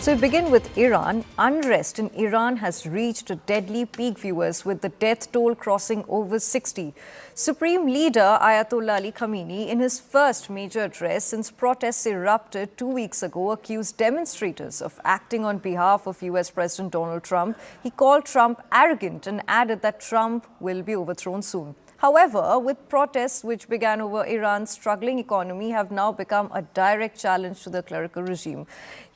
So we begin with Iran. Unrest in Iran has reached a deadly peak, viewers, with the death toll crossing over 60. Supreme Leader Ayatollah Ali Khamenei, in his first major address since protests erupted 2 weeks ago, accused demonstrators of acting on behalf of US President Donald Trump. He called Trump arrogant and added that Trump will be overthrown soon. However, with protests which began over Iran's struggling economy have now become a direct challenge to the clerical regime.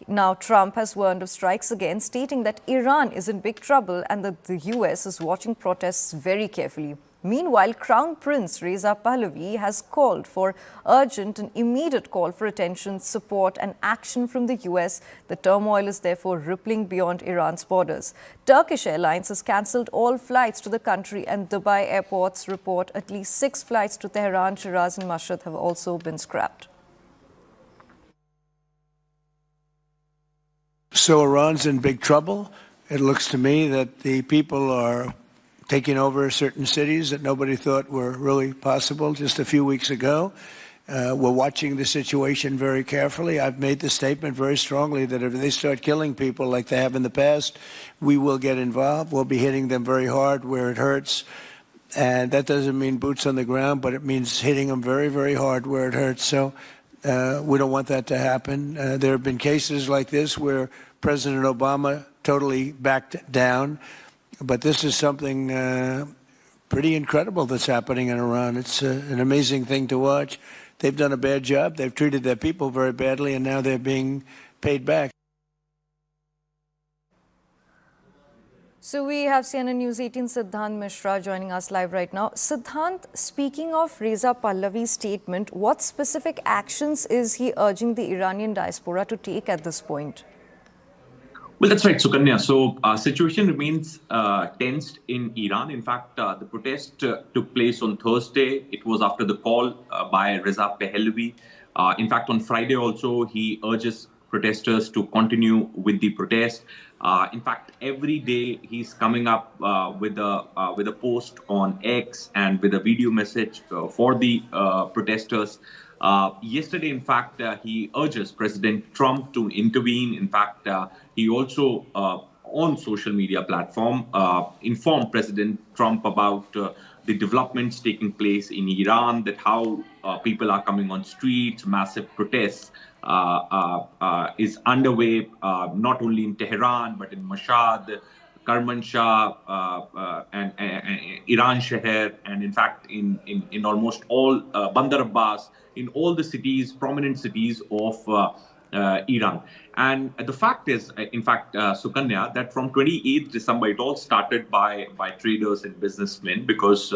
Now, Trump has warned of strikes again, stating that Iran is in big trouble and that the US is watching protests very carefully. Meanwhile, Crown Prince Reza Pahlavi has called for urgent and immediate call for attention, support and action from the US. The turmoil is therefore rippling beyond Iran's borders. Turkish Airlines has cancelled all flights to the country, and Dubai airports report at least 6 flights to Tehran, Shiraz and Mashhad have also been scrapped. So Iran's in big trouble. It looks to me that the people are taking over certain cities that nobody thought were really possible just a few weeks ago. We're watching the situation very carefully. I've made the statement very strongly that if they start killing people like they have in the past, we will get involved. We'll be hitting them very hard where it hurts. And that doesn't mean boots on the ground, but it means hitting them very, very hard where it hurts. So we don't want that to happen. There have been cases like this where President Obama totally backed down. But this is something pretty incredible that's happening in Iran. It's an amazing thing to watch. They've done a bad job. They've treated their people very badly, and now they're being paid back. So we have CNN News 18 Siddhant Mishra joining us live right now. Siddhant, speaking of Reza Pahlavi's statement, what specific actions is he urging the Iranian diaspora to take at this point? Well, that's right, Sukanya. So situation remains tensed in Iran. In fact, the protest took place on Thursday. It was after the call by Reza Pahlavi. In fact, on Friday also, he urges protesters to continue with the protest. In fact, every day he's coming up with a post on X and with a video message for the protesters. Yesterday, in fact, he urges President Trump to intervene. In fact, he also, on social media platform, informed President Trump about the developments taking place in Iran, that how people are coming on streets, massive protests is underway, not only in Tehran, but in Mashhad, Kermanshah, and Iran Sheher, and in fact in almost all Bandar Abbas, in all the cities, prominent cities of Iran. And the fact is, in fact, Sukanya, that from 28th December, it all started by traders and businessmen because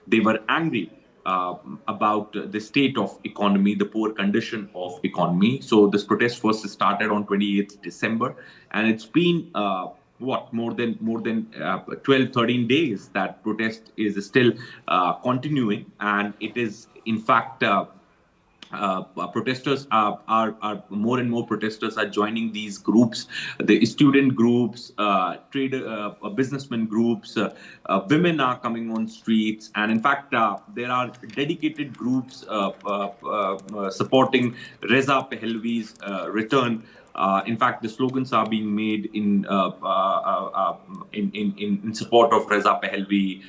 they were angry about the state of economy, the poor condition of economy. So this protest first started on 28th December, and it's been more than 12, 13 days that protest is still continuing, and it is in fact protesters are more and more protesters are joining these groups, the student groups, trader, businessmen groups, women are coming on streets, and in fact there are dedicated groups supporting Reza Pahlavi's return. In fact, the slogans are being made in support of Reza Pahlavi,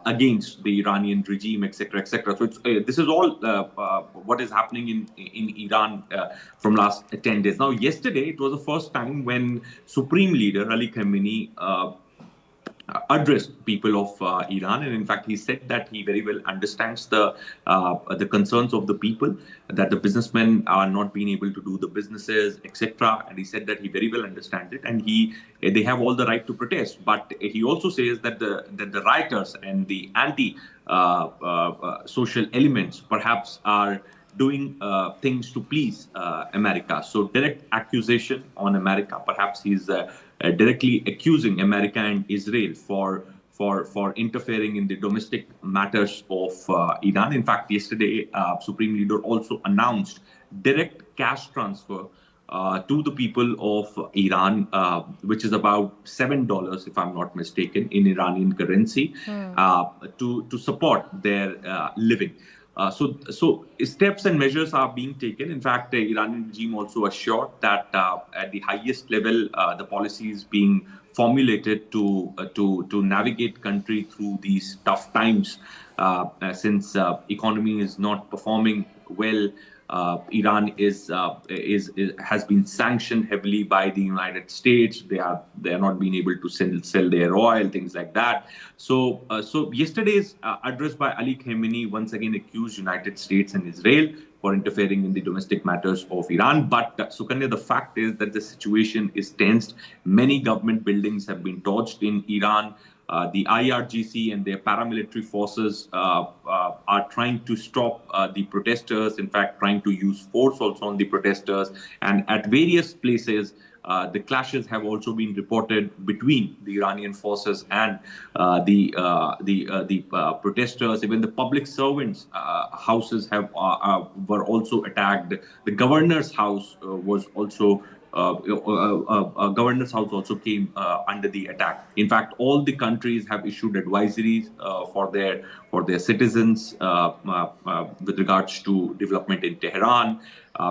against the Iranian regime, etc., etc. So this is all what is happening in Iran from last 10 days. Now, yesterday it was the first time when Supreme Leader Ali Khamenei addressed people of Iran, and in fact he said that he very well understands the concerns of the people, that the businessmen are not being able to do the businesses, etc. And he said that he very well understands it, and they have all the right to protest. But he also says that the rioters and the anti social elements perhaps are doing things to please America. So direct accusation on America. Perhaps he's directly accusing America and Israel for interfering in the domestic matters of Iran. In fact, yesterday, Supreme Leader also announced direct cash transfer to the people of Iran, which is about $7, if I'm not mistaken, in Iranian currency, to support their living. So steps and measures are being taken. In fact, the Iranian regime also assured that at the highest level, the policy is being formulated to navigate country through these tough times. Since economy is not performing well, Iran has been sanctioned heavily by the United States. They are not being able to sell their oil, things like that. So yesterday's address by Ali Khamenei once again accused United States and Israel for interfering in the domestic matters of Iran. But Sukanya, the fact is that the situation is tensed. Many government buildings have been torched in Iran. The IRGC and their paramilitary forces are trying to stop the protesters, in fact, trying to use force also on the protesters. And at various places, the clashes have also been reported between the Iranian forces and the protesters. Even the public servants' houses were also attacked. The governor's house was also governor's house also came under the attack. In fact, all the countries have issued advisories for their citizens with regards to development in Tehran.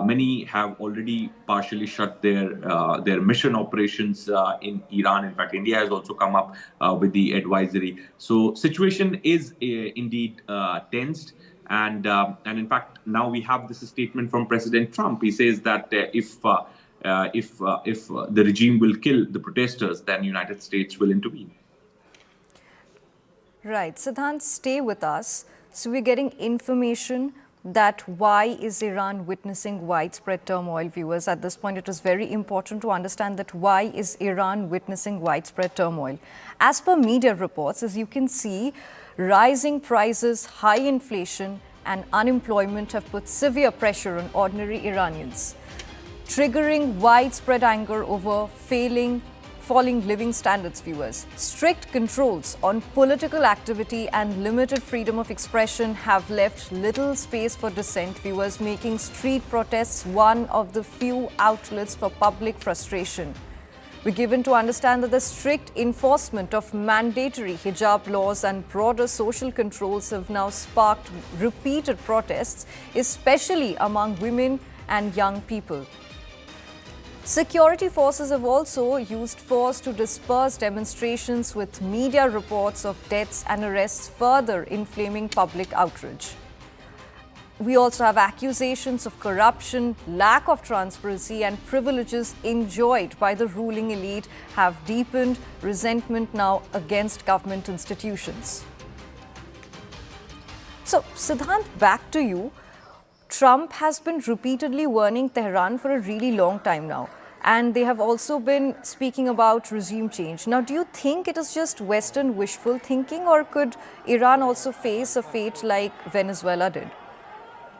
Many have already partially shut their mission operations in Iran. In fact, India has also come up with the advisory. So situation is indeed tensed. And in fact, now we have this statement from President Trump. He says that if the regime will kill the protesters, then United States will intervene. Right. Siddhant, stay with us. So we're getting information that why is Iran witnessing widespread turmoil, viewers? At this point, it is very important to understand that why is Iran witnessing widespread turmoil. As per media reports, as you can see, rising prices, high inflation and unemployment have put severe pressure on ordinary Iranians, triggering widespread anger over falling living standards, viewers. Strict controls on political activity and limited freedom of expression have left little space for dissent, viewers, making street protests one of the few outlets for public frustration. We're given to understand that the strict enforcement of mandatory hijab laws and broader social controls have now sparked repeated protests, especially among women and young people. Security forces have also used force to disperse demonstrations, with media reports of deaths and arrests further inflaming public outrage. We also have accusations of corruption, lack of transparency and privileges enjoyed by the ruling elite have deepened resentment now against government institutions. So, Siddhant, back to you. Trump has been repeatedly warning Tehran for a really long time now. And they have also been speaking about regime change. Now, do you think it is just Western wishful thinking, or could Iran also face a fate like Venezuela did?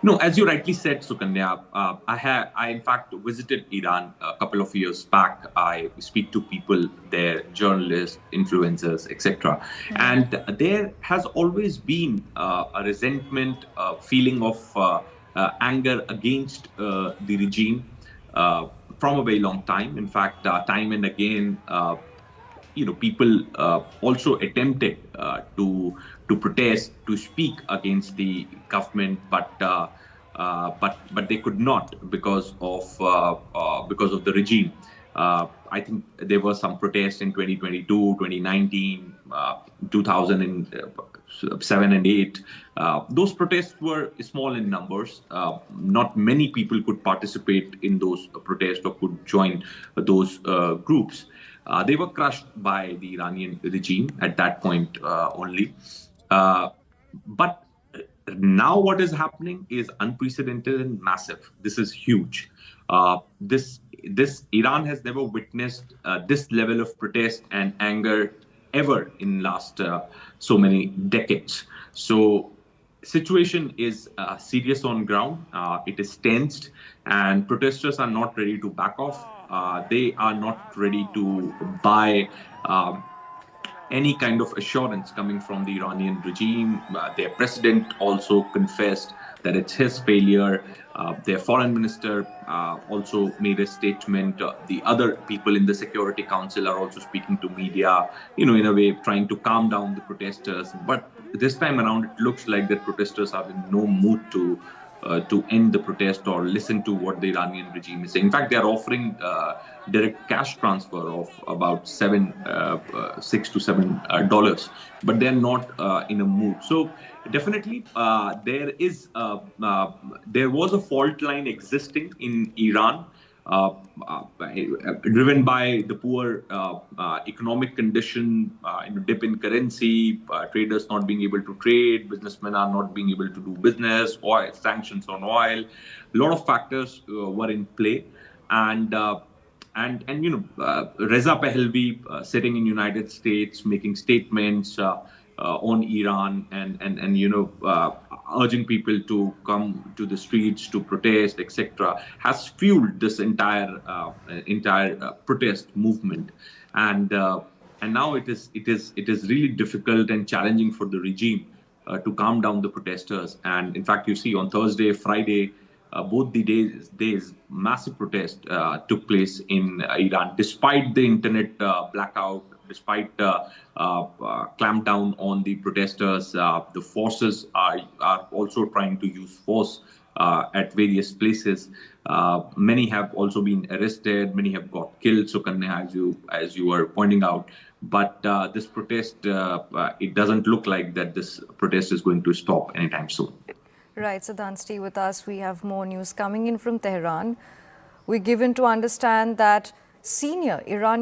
No, as you rightly said, Sukanya, I in fact visited Iran a couple of years back. I speak to people there, journalists, influencers, etc. And there has always been a resentment, feeling of anger against the regime from a very long time. In fact, time and again, people also attempted to protest, to speak against the government, but they could not because of the regime. I think there were some protests in 2022, 2019, 2007 and 8. Those protests were small in numbers. Not many people could participate in those protests or could join those groups. They were crushed by the Iranian regime at that point only. But now what is happening is unprecedented and massive. This is huge. This Iran has never witnessed this level of protest and anger ever in last so many decades. So situation is serious on ground. It is tensed, and protesters are not ready to back off. They are not ready to buy any kind of assurance coming from the Iranian regime. Their president also confessed that it's his failure. Their foreign minister also made a statement. The other people in the Security Council are also speaking to media, in a way trying to calm down the protesters. But this time around, it looks like that protesters are in no mood to end the protest or listen to what the Iranian regime is saying. In fact, they are offering direct cash transfer of about $6 to $7, but they're not in a mood. So definitely, there was a fault line existing in Iran. Uh, Driven by the poor economic condition, dip in currency, traders not being able to trade, businessmen are not being able to do business, oil sanctions on oil. A lot of factors were in play, and Reza Pahlavi sitting in United States making statements on Iran and urging people to come to the streets to protest, etc., has fueled this entire protest movement, and now it is really difficult and challenging for the regime to calm down the protesters. And in fact, you see on Thursday, Friday, both the days massive protest took place in Iran, despite the internet blackout, despite clampdown on the protesters. The forces are also trying to use force at various places. Many have also been arrested. Many have got killed. So, Kanya, as you were pointing out, but this protest, it doesn't look like that this protest is going to stop anytime soon. Right, Siddhant, stay with us. We have more news coming in from Tehran. We're given to understand that senior Iranian